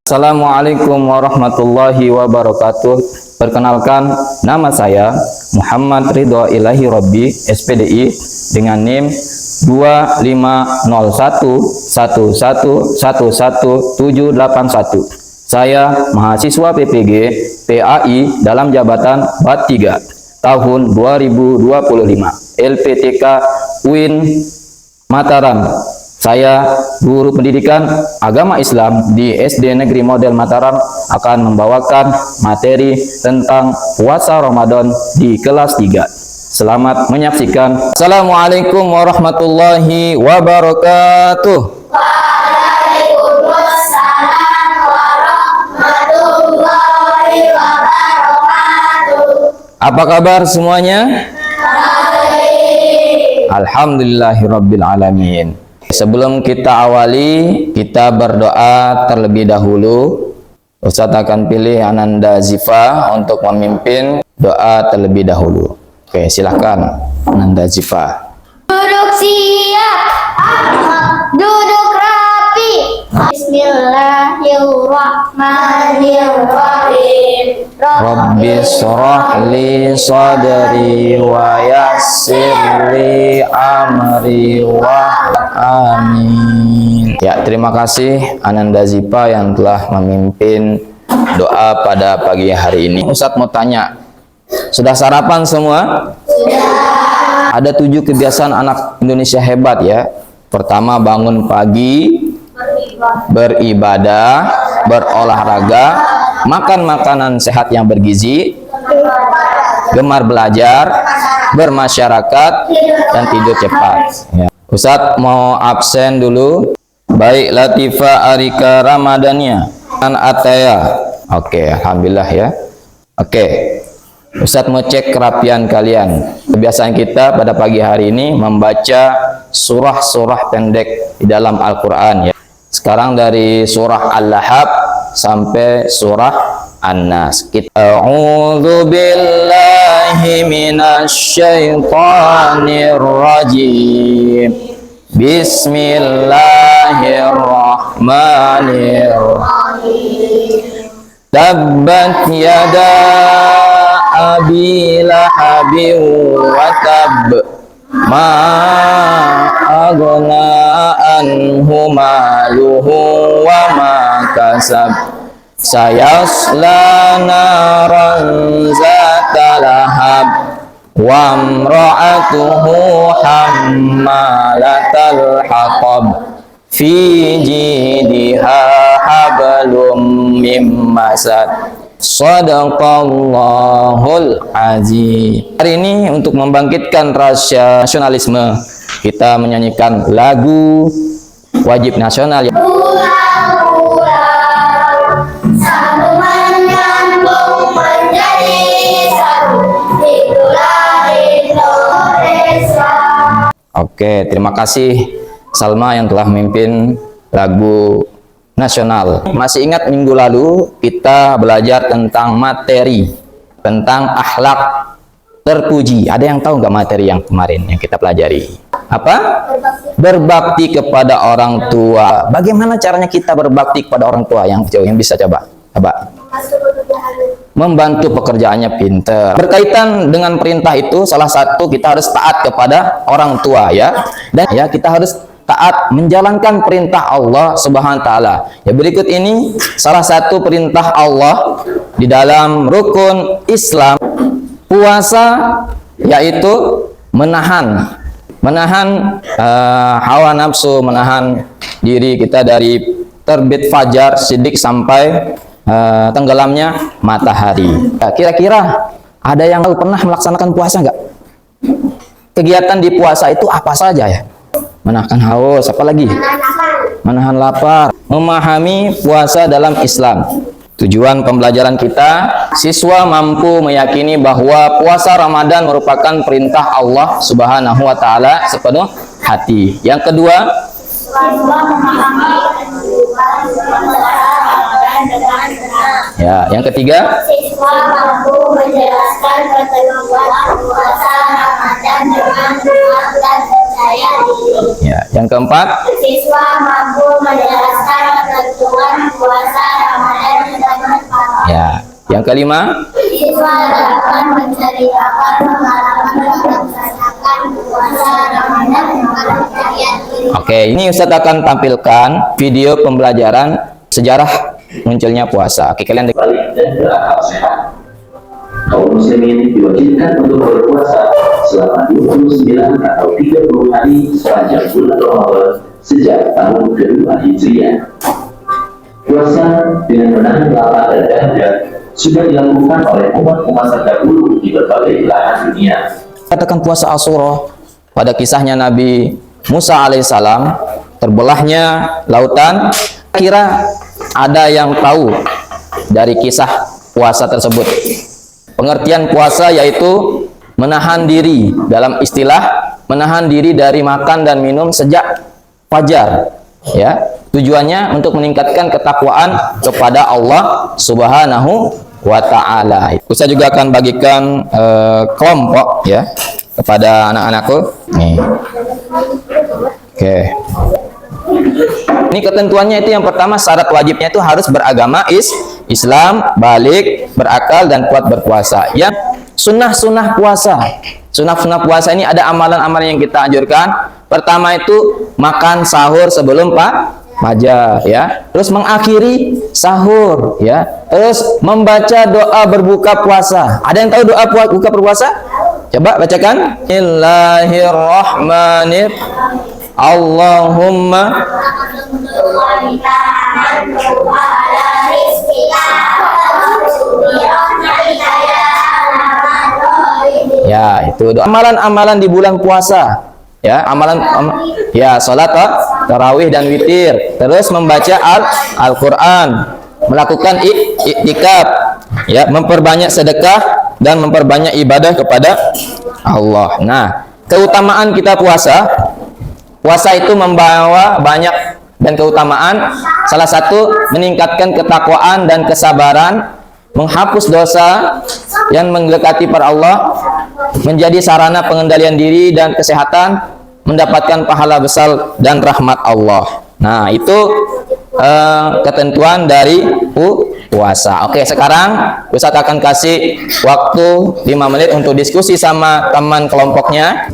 Assalamualaikum warahmatullahi wabarakatuh. Perkenalkan, nama saya Muhammad Ridho Ilahi Robbi, SPDI, dengan NIM 250111111781. Saya mahasiswa PPG PAI dalam jabatan BAT 3 tahun 2025, LPTK UIN Mataram. Saya guru pendidikan agama Islam di SD Negeri Model Mataram akan membawakan materi tentang puasa Ramadan di kelas 3. Selamat menyaksikan. Assalamualaikum warahmatullahi wabarakatuh. Waalaikumsalam warahmatullahi wabarakatuh. Apa kabar semuanya? Baik. Alhamdulillahirabbil alamin. Sebelum kita awali, kita berdoa terlebih dahulu. Ustadz akan pilih Ananda Zifa untuk memimpin doa terlebih dahulu. Oke, silahkan Ananda Zifa. Duduk siap. Duduk rapi. Bismillahirrahmanirrahim. Rabbi shrah li sadri wa yassir li amri wa amin. Ya, terima kasih Ananda Zifa yang telah memimpin doa pada pagi hari ini. Ustadz mau tanya, sudah sarapan semua? Sudah. Ada 7 kebiasaan anak Indonesia hebat ya. Pertama, bangun pagi, beribadah, berolahraga, makan makanan sehat yang bergizi, gemar belajar, bermasyarakat, dan tidur cepat ya. Ustadz mau absen dulu. Baik, Latifah Arika Ramadania dan Ataya. Oke, alhamdulillah ya. Oke, Ustadz mau cek kerapian kalian. Kebiasaan kita pada pagi hari ini membaca surah-surah pendek di dalam Al-Quran ya. Sekarang dari surah Al-Lahab sampai surah An-Nas. A'udzu billahi minasyaitonir rajim. Bismillahirrahmanirrahim. Tabbat yada abi lahabin wa tab. Ma aghna anhu maluhu wa ma kasab. Sayasla naran zata lahab wa imra'atuhu hammalatal hatab fi jidha hablum mim masad. Shadaqallahul azim. Hari ini untuk membangkitkan rasa nasionalisme, kita menyanyikan lagu wajib nasional ya. Oke, terima kasih Salma yang telah memimpin lagu nasional. Masih ingat minggu lalu kita belajar tentang materi, tentang akhlak terpuji. Ada yang tahu nggak materi yang kemarin yang kita pelajari? Apa? Berbakti kepada orang tua. Bagaimana caranya kita berbakti kepada orang tua? Yang bisa coba? Membantu pekerjaannya pinter. Berkaitan dengan perintah itu, salah satu kita harus taat kepada orang tua ya. Dan ya kita harus taat menjalankan perintah Allah Subhanahu wa taala. Ya, berikut ini salah satu perintah Allah di dalam rukun Islam, puasa, yaitu menahan hawa nafsu, menahan diri kita dari terbit fajar siddiq sampai tenggelamnya matahari. Ya, kira-kira ada yang pernah melaksanakan puasa enggak? Kegiatan di puasa itu apa saja ya? Menahan haus, apa lagi? Menahan lapar. Memahami puasa dalam Islam. Tujuan pembelajaran kita, siswa mampu meyakini bahwa puasa Ramadan merupakan perintah Allah Subhanahu wa taala sepenuh hati. Yang kedua, ya, yang ketiga, siswa mampu menjelaskan ketentuan puasa Ramadan dengan benar dan percaya diri. ya, yang keempat, Siswa mampu menjelaskan ketentuan puasa Ramadan Yang kelima, siswa dapat menceritakan pengalaman melaksanakan puasa Ramadan dengan pencarian diri. oke, ini Ustadz akan tampilkan video pembelajaran sejarah munculnya puasa. Oke, kalian balik dan berakal sehat. Kaum muslimin diwajibkan untuk berpuasa selama 29 atau 30 hari sepanjang bulan Ramadan sejak tahun kedua Hijriah. Puasa dengan menahan lapar dan dahaga sudah dilakukan oleh umat-umat terdahulu di berbagai belahan dunia. katakan puasa Asyura pada kisahnya Nabi Musa alaihissalam, terbelahnya lautan. Kira ada yang tahu dari kisah puasa tersebut? Pengertian puasa yaitu menahan diri, dalam istilah menahan diri dari makan dan minum sejak fajar, ya. Tujuannya untuk meningkatkan ketakwaan kepada Allah Subhanahu wa ta'ala. Ustaz juga akan bagikan kelompok ya kepada anak-anakku. Nih. Oke. Ini ketentuannya itu yang pertama, syarat wajibnya itu harus beragama Islam, balik, berakal, dan kuat berpuasa. Ya, sunnah-sunnah puasa. Sunnah-sunnah puasa ini ada amalan-amalan yang kita anjurkan. Pertama itu makan sahur sebelum fajar, ya. Terus mengakhiri sahur, ya. Terus membaca doa berbuka puasa. Ada yang tahu doa buka berpuasa? Coba bacakan. Bismillahirrahmanirrahim. Allahumma ya, itu doa. Amalan-amalan di bulan puasa, ya, ya, salat tarawih dan witir, terus membaca Al-Qur'an, melakukan iktikaf, ya, memperbanyak sedekah dan memperbanyak ibadah kepada Allah. Nah, keutamaan kita puasa itu membawa banyak dan keutamaan. Salah satu, meningkatkan ketakwaan dan kesabaran, menghapus dosa yang mendekati para Allah, menjadi sarana pengendalian diri dan kesehatan, mendapatkan pahala besar dan rahmat Allah. Nah, itu ketentuan dari puasa. Oke, sekarang Ustadz akan kasih waktu 5 menit untuk diskusi sama teman kelompoknya.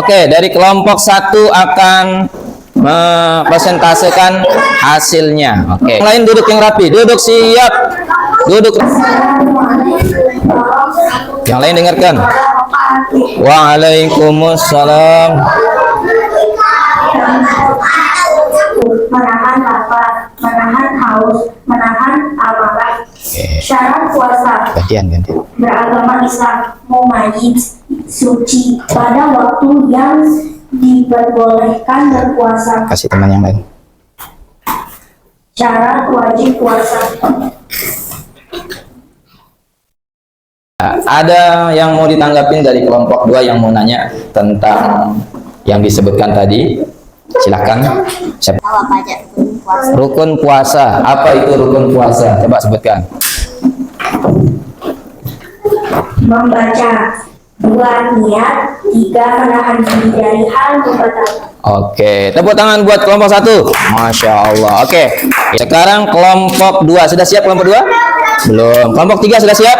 Oke, dari kelompok 1 akan mempresentasekan hasilnya. Oke. Yang lain duduk yang rapi, duduk siap. Duduk. Yang lain dengarkan. Waalaikumsalam. Menahan lapar, menahan haus, menahan amarah. Syarat puasa Gantian. beragama Islam, mumayyiz, suci pada waktu yang diperbolehkan berpuasa. Kasih teman yang lain. Syarat wajib puasa. Ada yang mau ditanggapin dari kelompok 2 yang mau nanya tentang yang disebutkan tadi? Silakan. Siapa? Apa aja puasa? Rukun puasa. Apa itu rukun puasa? Coba sebutkan. Membaca, 2 niat, 3 menahan diri dari hal membatalkan. Oke, tepuk tangan buat kelompok 1. Masya Allah. Oke, sekarang kelompok 2 sudah siap kelompok 2? Belum. Kelompok 3 sudah siap?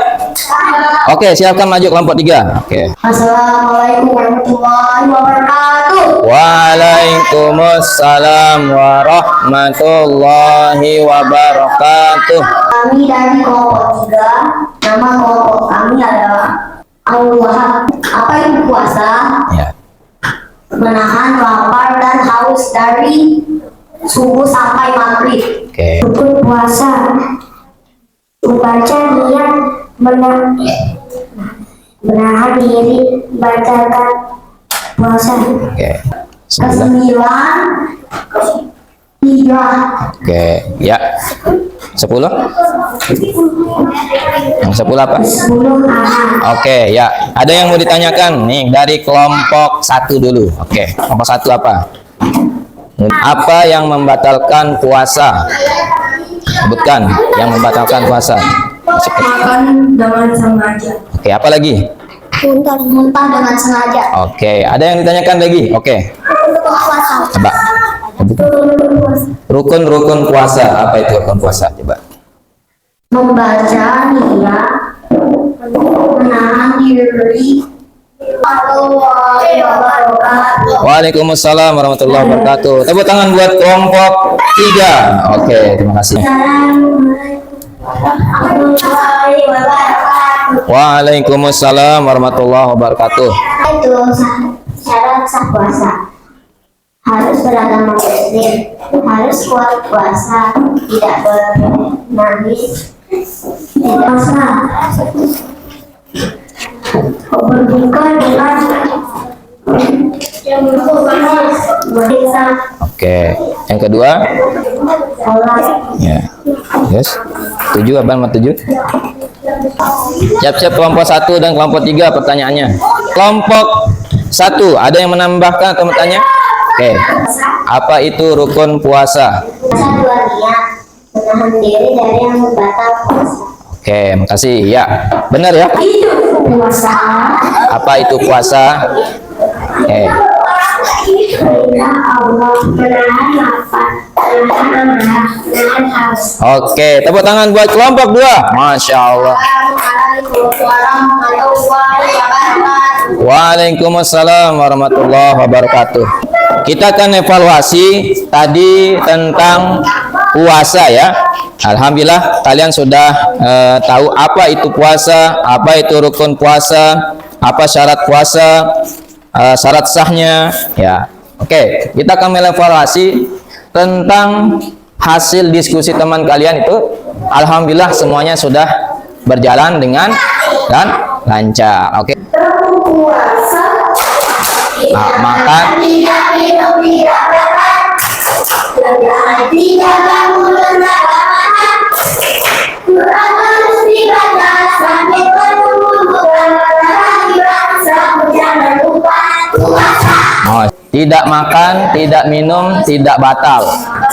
Oke, silakan maju kelompok 3. Oke. Assalamualaikum warahmatullahi wabarakatuh. Waalaikumsalam warahmatullahi wabarakatuh. Kami dari kelompok 3, nama kelompok kami adalah Allah. Apa itu puasa? Ya. Menahan lapar dan haus dari subuh sampai maghrib. Oke. Rukun puasa membaca niat, menahan diri, bacakan puasa. Oke. 9 hijrah. Oke, ya. 10? Yang 10 apa? 10 anak. Oke, ya. Ada yang mau ditanyakan? Nih, dari kelompok 1 dulu. Oke, kelompok 1 apa? Apa yang membatalkan puasa? Sebutkan yang membatalkan puasa. Makan dengan sengaja. Oke, apa lagi? Muntah dengan sengaja. Oke, ada yang ditanyakan lagi? Oke, Puasa. coba. Rukun puasa. Apa itu rukun puasa? Coba. Membaca niat, menahan diri. Waalaikumsalam warahmatullahi wabarakatuh. Tepuk tangan buat kelompok 3. Oke, terima kasih. Waalaikumsalam warahmatullahi wabarakatuh. Itu syarat sah puasa. Harus beragama Muslim, harus kuat puasa, tidak bernangis, tidak puasa. Berbuka dengan berdosa. Oke, yang kedua? Sholat. Ya. Yes. 7 apa nama 7? Siap-siap kelompok 1 dan kelompok 3 pertanyaannya. Kelompok 1, ada yang menambahkan atau bertanya? Oke. Apa itu rukun puasa? Puasa 2 niat, menahan diri dari yang membatal puasa. Oke, makasih. Ya, benar ya. Itu puasa. Apa itu puasa? Oke. Perintah Allah, menahan lapar, menahan amarah, menahan haus. Oke, tepuk tangan buat kelompok 2. Masya Allah. Assalamualaikum warahmatullahi wabarakatuh. Waalaikumsalam warahmatullahi wabarakatuh. Kita akan evaluasi tadi tentang puasa ya. Alhamdulillah kalian sudah tahu apa itu puasa, apa itu rukun puasa, apa syarat puasa, syarat sahnya ya. Oke, kita akan mengevaluasi tentang hasil diskusi teman kalian itu. Alhamdulillah semuanya sudah berjalan dengan dan lancar. Oke. Puasa. Nah, makan. Tidak minum, tidak makan. Tidak bangun, tidak makan. Quran harus dibaca sambil menunggu bukan lagi bangsa. Jangan lupa puasa. Oh, tidak makan, tidak minum, tidak batal.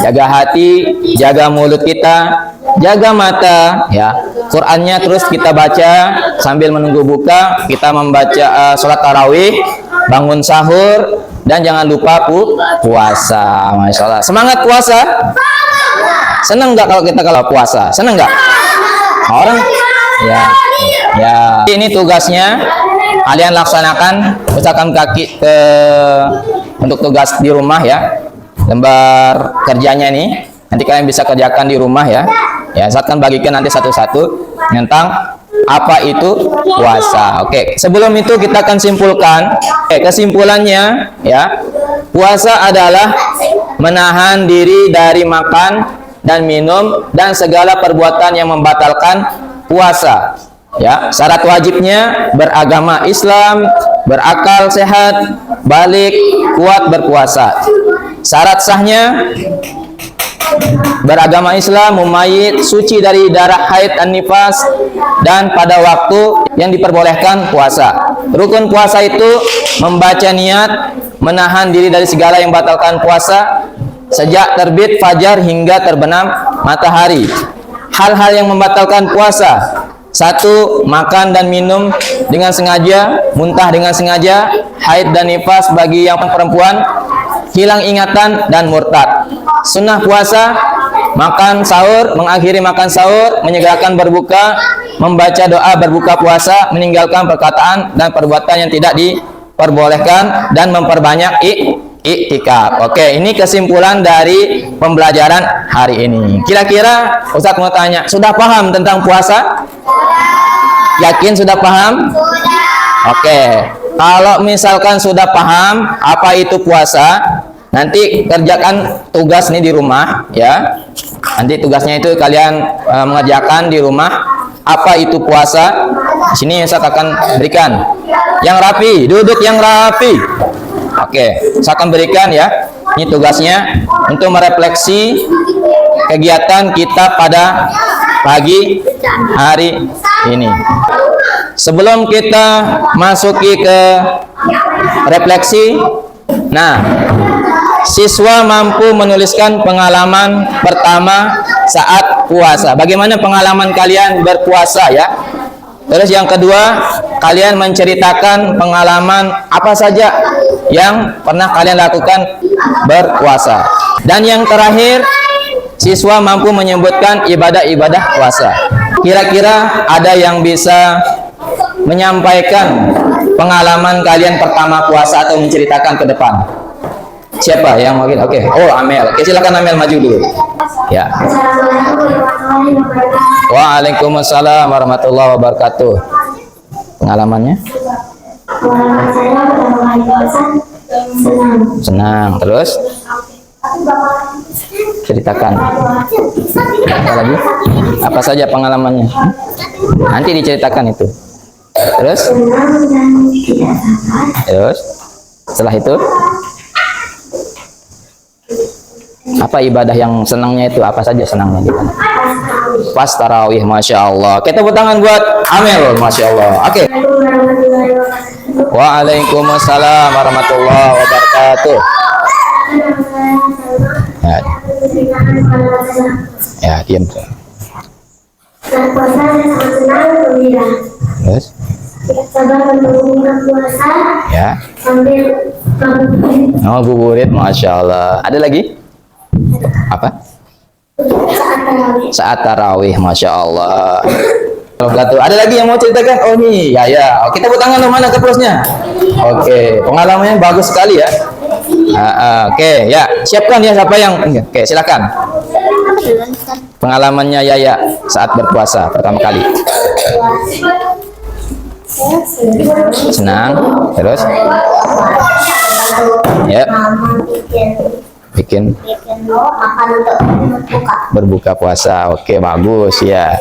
Jaga hati, jaga mulut kita, jaga mata, ya. Qurannya terus kita baca sambil menunggu buka. Kita membaca sholat tarawih, bangun sahur, dan jangan lupa puasa. Masya Allah. Semangat puasa. Senang nggak kalau kita kalau puasa? Senang nggak? Orang? Ya. Ya. Ini tugasnya kalian laksanakan, usahakan kaki ke untuk tugas di rumah ya, lembar kerjanya nih nanti kalian bisa kerjakan di rumah ya. Ya, usahakan bagikan nanti satu-satu tentang apa itu puasa. Oke, sebelum itu kita akan simpulkan. Kesimpulannya ya, puasa adalah menahan diri dari makan dan minum dan segala perbuatan yang membatalkan puasa. Ya, syarat wajibnya beragama Islam, berakal sehat, balik, kuat berpuasa. Syarat sahnya beragama Islam, mumayyit, suci dari darah haid dan nifas, dan pada waktu yang diperbolehkan puasa. Rukun puasa itu membaca niat, menahan diri dari segala yang membatalkan puasa sejak terbit fajar hingga terbenam matahari. Hal-hal yang membatalkan puasa: 1. Makan dan minum dengan sengaja, muntah dengan sengaja, haid dan nifas bagi yang perempuan, hilang ingatan dan murtad. Sunnah puasa: makan sahur, mengakhiri makan sahur, menyegerakan berbuka, membaca doa berbuka puasa, meninggalkan perkataan dan perbuatan yang tidak diperbolehkan, dan memperbanyak iktikaf. Oke, ini kesimpulan dari pembelajaran hari ini. Kira-kira Ustadz mau tanya, sudah paham tentang puasa? Yakin sudah paham? Oke, kalau misalkan sudah paham apa itu puasa, nanti kerjakan tugas nih di rumah ya. Nanti tugasnya itu kalian mengerjakan di rumah apa itu puasa. Di sini Ustaz akan berikan yang rapi, duduk yang rapi. Oke, saya akan berikan ya. Ini tugasnya untuk merefleksi kegiatan kita pada pagi hari ini. Sebelum kita masuki ke refleksi, nah, siswa mampu menuliskan pengalaman pertama saat puasa. Bagaimana pengalaman kalian berpuasa ya? Terus yang kedua, kalian menceritakan pengalaman apa saja yang pernah kalian lakukan berpuasa. Dan yang terakhir, siswa mampu menyebutkan ibadah-ibadah puasa. Kira-kira ada yang bisa menyampaikan pengalaman kalian pertama puasa atau menceritakan ke depan? Siapa yang mau? Oke. Oh, Amel. Oke, silakan Amel maju dulu. Ya. Waalaikumsalam warahmatullahi wabarakatuh. Pengalamannya? Pengalaman saya pertama kali puasa senang. Senang. Terus? Ceritakan. Apa lagi? Apa saja pengalamannya? Nanti diceritakan itu. Terus? Senang dan tidak sabar. Terus? Setelah itu? Apa ibadah yang senangnya itu? Apa saja senangnya di sana? Pas tarawih, masya Allah. Kita tepuk tangan buat Amel, masya Allah. Oke. Waalaikumsalam warahmatullahi wabarakatuh. Ya, ya diam. Saat puasa saya sangat senang dan gembira. Terus? Tidak sabar menunggu buka puasa Ya. sambil ngabuburit. Oh, buburit, masya Allah. Ada lagi? Apa? Saat tarawih. Saat tarawih, masya Allah. Ada lagi yang mau ceritakan? Oh nih, ya. Oke, tepuk tangan dong, mana keprosnya? Oke, pengalamannya bagus sekali ya. Oke, ya, siapkan ya siapa yang? Oke, silakan. Pengalamannya Yaya saat berpuasa pertama kali. Senang. Terus? Ya. Bikin Makan untuk berbuka puasa. Oke, bagus ya.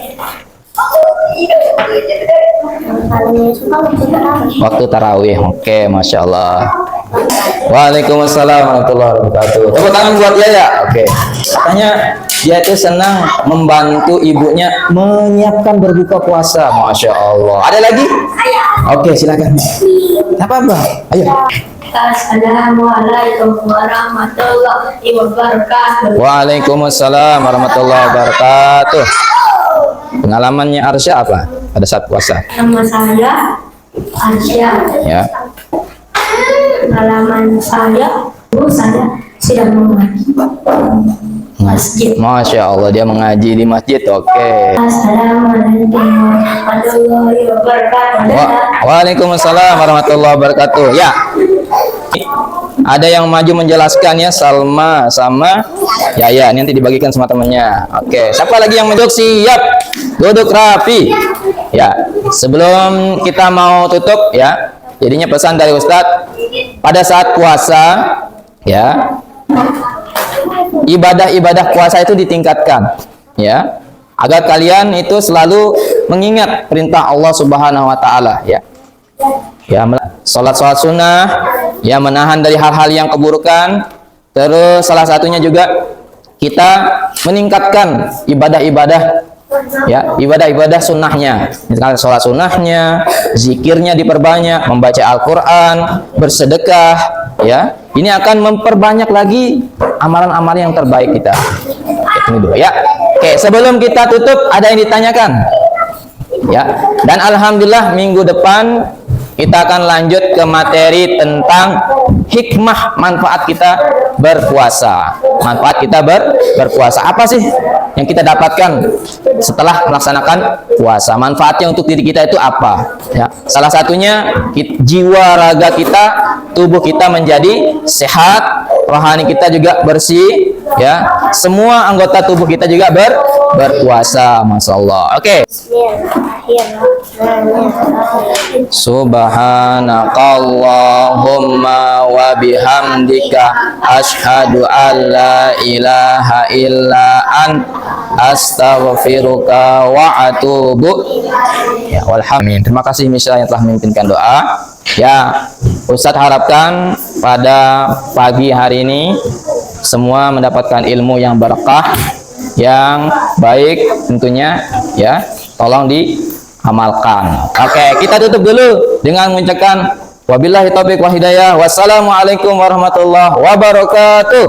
paling suka tarawih. Waktu tarawih. Oke, masya Allah. Waalaikumsalam warahmatullahi wabarakatuh. Tepuk tangan buat Yaya. Oke. Katanya dia itu senang membantu ibunya menyiapkan berbuka puasa. Masya Allah. Ada lagi? Oke, silakan. Apa? Ayo. Assalamualaikum warahmatullahi wabarakatuh. Waalaikumsalam warahmatullahi wabarakatuh. Pengalamannya Arsya apa pada saat puasa? Nama saya Arsya. Ya. Pengalaman saya, saya sedang mengaji. masjid. Masya Allah, dia mengaji di masjid. Oke. Assalamualaikum warahmatullahi wabarakatuh. Waalaikumsalam warahmatullahi wabarakatuh. Ya. Ada yang maju menjelaskan ya, Salma sama Yaya. Nanti dibagikan sama temannya. Oke. Siapa lagi yang maju? Siap. Duduk rapi. Ya. Sebelum kita mau tutup ya, jadinya pesan dari Ustadz, pada saat puasa ya, ibadah-ibadah puasa itu ditingkatkan ya, agar kalian itu selalu mengingat perintah Allah Subhanahu wa taala ya. Ya, salat sunnah, ya, menahan dari hal-hal yang keburukan. Terus salah satunya juga kita meningkatkan ibadah-ibadah ya, ibadah-ibadah sunnahnya, misalkan sholat sunnahnya, zikirnya diperbanyak, membaca Al-Quran, bersedekah ya, ini akan memperbanyak lagi amalan-amalan yang terbaik kita. Ini dulu ya. Oke, sebelum kita tutup ada yang ditanyakan ya, dan alhamdulillah minggu depan kita akan lanjut ke materi tentang hikmah manfaat kita berpuasa. Manfaat kita berpuasa. Apa sih yang kita dapatkan setelah melaksanakan puasa? Manfaatnya untuk diri kita itu apa? Ya, salah satunya jiwa raga kita, tubuh kita menjadi sehat, rohani kita juga bersih, ya. Semua anggota tubuh kita juga berpuasa, masya Allah. Oke. Subhanakallahumma wa bihamdika asyhadu an la ilaha illa ant astaghfiruka wa atubu ya, walhamdulillah. Terima kasih Misha yang telah memimpinkan doa. Ya, Ustadz harapkan pada pagi hari ini semua mendapatkan ilmu yang berkah, yang baik tentunya ya. Tolong diamalkan. Oke, kita tutup dulu dengan mengucapkan wabillahi taufiq wa hidayah. Wassalamualaikum warahmatullahi wabarakatuh.